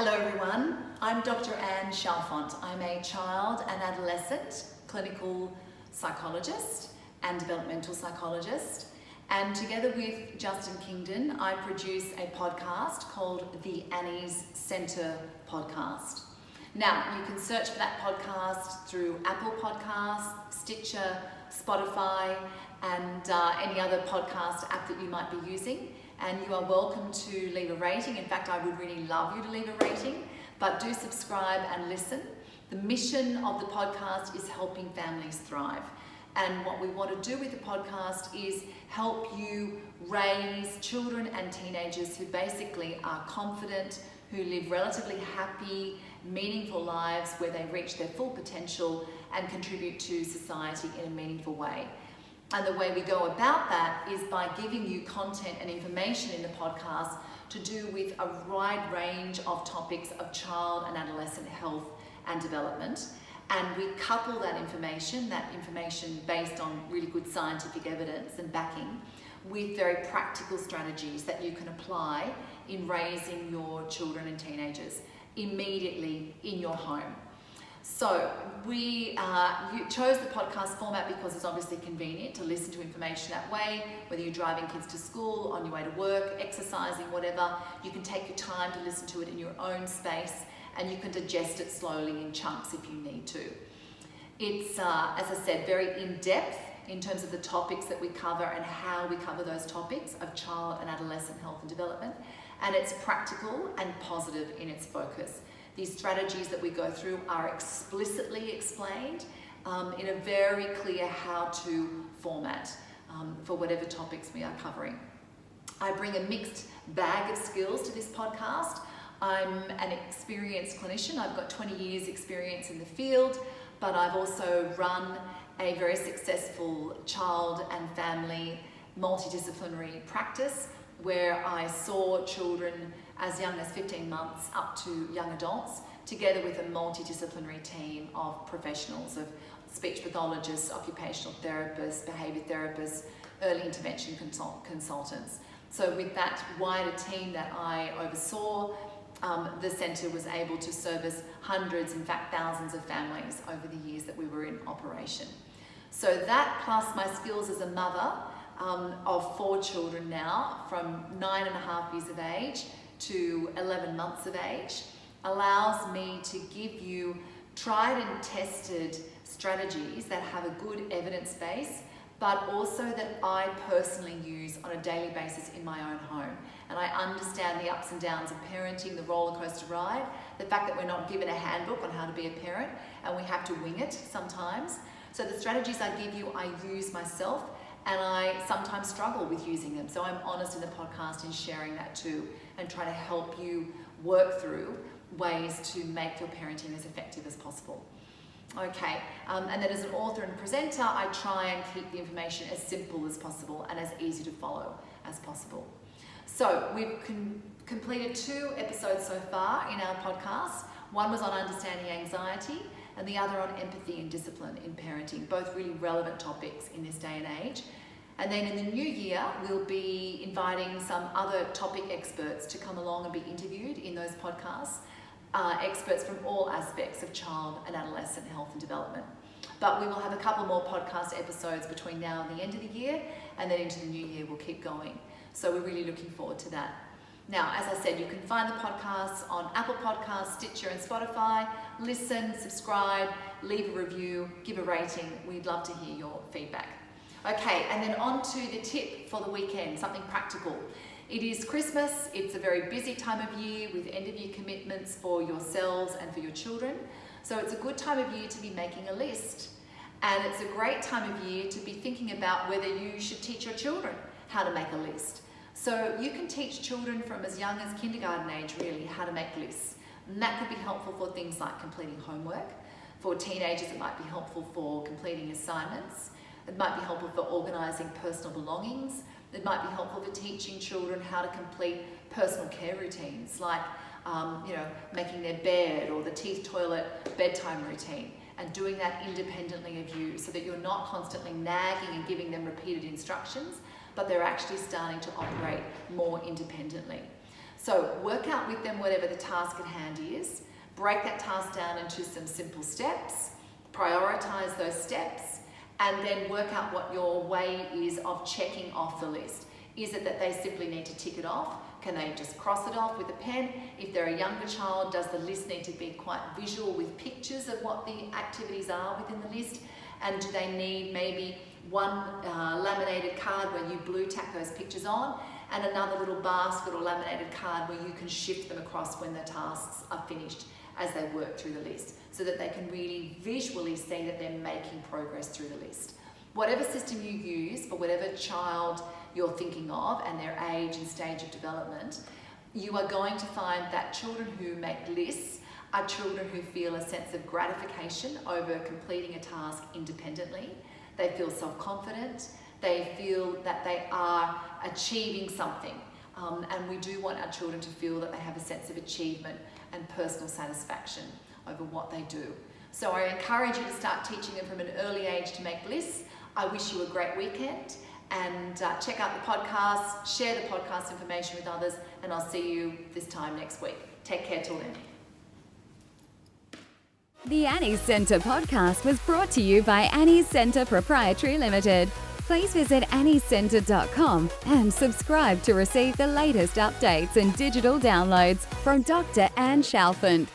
Hello everyone, I'm Dr. Anne Chalfont. I'm a child and adolescent clinical psychologist and developmental psychologist, and together with Justin Kingdon I produce a podcast called the Annie's Centre Podcast. Now you can search for that podcast through Apple Podcasts, Stitcher, Spotify and any other podcast app that you might be using. And you are welcome to leave a rating. In fact, I would really love you to leave a rating, but do subscribe and listen. The mission of the podcast is helping families thrive. And what we want to do with the podcast is help you raise children and teenagers who basically are confident, who live relatively happy, meaningful lives where they reach their full potential and contribute to society in a meaningful way. And the way we go about that is by giving you content and information in the podcast to do with a wide range of topics of child and adolescent health and development. And we couple that information based on really good scientific evidence and backing, with very practical strategies that you can apply in raising your children and teenagers immediately in your home. So we chose the podcast format because it's obviously convenient to listen to information that way, whether you're driving kids to school, on your way to work, exercising, whatever. You can take your time to listen to it in your own space and you can digest it slowly in chunks if you need to. It's, as I said, very in-depth in terms of the topics that we cover and how we cover those topics of child and adolescent health and development. And it's practical and positive in its focus. These strategies that we go through are explicitly explained in a very clear how-to format for whatever topics we are covering. I bring a mixed bag of skills to this podcast. I'm an experienced clinician. I've got 20 years experience in the field, but I've also run a very successful child and family multidisciplinary practice where I saw children as young as 15 months up to young adults, together with a multidisciplinary team of professionals, of speech pathologists, occupational therapists, behaviour therapists, early intervention consultants. So with that wider team that I oversaw, the centre was able to service hundreds, in fact thousands of families over the years that we were in operation. So that, plus my skills as a mother of 4 children now, from 9.5 years of age to 11 months of age, allows me to give you tried and tested strategies that have a good evidence base, but also that I personally use on a daily basis in my own home. And I understand the ups and downs of parenting, the roller coaster ride, the fact that we're not given a handbook on how to be a parent and we have to wing it sometimes. So the strategies I give you, I use myself, and I sometimes struggle with using them. So I'm honest in the podcast in sharing that too, and try to help you work through ways to make your parenting as effective as possible. Okay, and then as an author and presenter, I try and keep the information as simple as possible and as easy to follow as possible. So we've completed 2 episodes so far in our podcast. One was on understanding anxiety and the other on empathy and discipline in parenting, both really relevant topics in this day and age. And then in the new year, we'll be inviting some other topic experts to come along and be interviewed in those podcasts, experts from all aspects of child and adolescent health and development. But we will have a couple more podcast episodes between now and the end of the year, and then into the new year we'll keep going. So we're really looking forward to that. Now, as I said, you can find the podcasts on Apple Podcasts, Stitcher and Spotify. Listen, subscribe, leave a review, give a rating. We'd love to hear your feedback. Okay, and then on to the tip for the weekend, something practical. It is Christmas. It's a very busy time of year with end of year commitments for yourselves and for your children. So it's a good time of year to be making a list. And it's a great time of year to be thinking about whether you should teach your children how to make a list. So you can teach children from as young as kindergarten age really how to make lists. And that could be helpful for things like completing homework. For teenagers it might be helpful for completing assignments. It might be helpful for organising personal belongings. It might be helpful for teaching children how to complete personal care routines like making their bed or the teeth toilet bedtime routine, and doing that independently of you so that you're not constantly nagging and giving them repeated instructions, but they're actually starting to operate more independently. So work out with them whatever the task at hand is, break that task down into some simple steps, prioritize those steps, and then work out what your way is of checking off the list. Is it that they simply need to tick it off? Can they just cross it off with a pen? If they're a younger child, does the list need to be quite visual with pictures of what the activities are within the list? And do they need maybe one laminated card where you blue tack those pictures on, and another little basket or laminated card where you can shift them across when the tasks are finished as they work through the list, so that they can really visually see that they're making progress through the list. Whatever system you use for whatever child you're thinking of and their age and stage of development, you are going to find that children who make lists are children who feel a sense of gratification over completing a task independently. They feel self-confident. They feel that they are achieving something. And we do want our children to feel that they have a sense of achievement and personal satisfaction over what they do. So I encourage you to start teaching them from an early age to make lists. I wish you a great weekend, and check out the podcast, share the podcast information with others, and I'll see you this time next week. Take care till then. The Annie's Centre podcast was brought to you by Annie's Centre Proprietary Limited. Please visit anniescentre.com and subscribe to receive the latest updates and digital downloads from Dr. Anne Chalfant.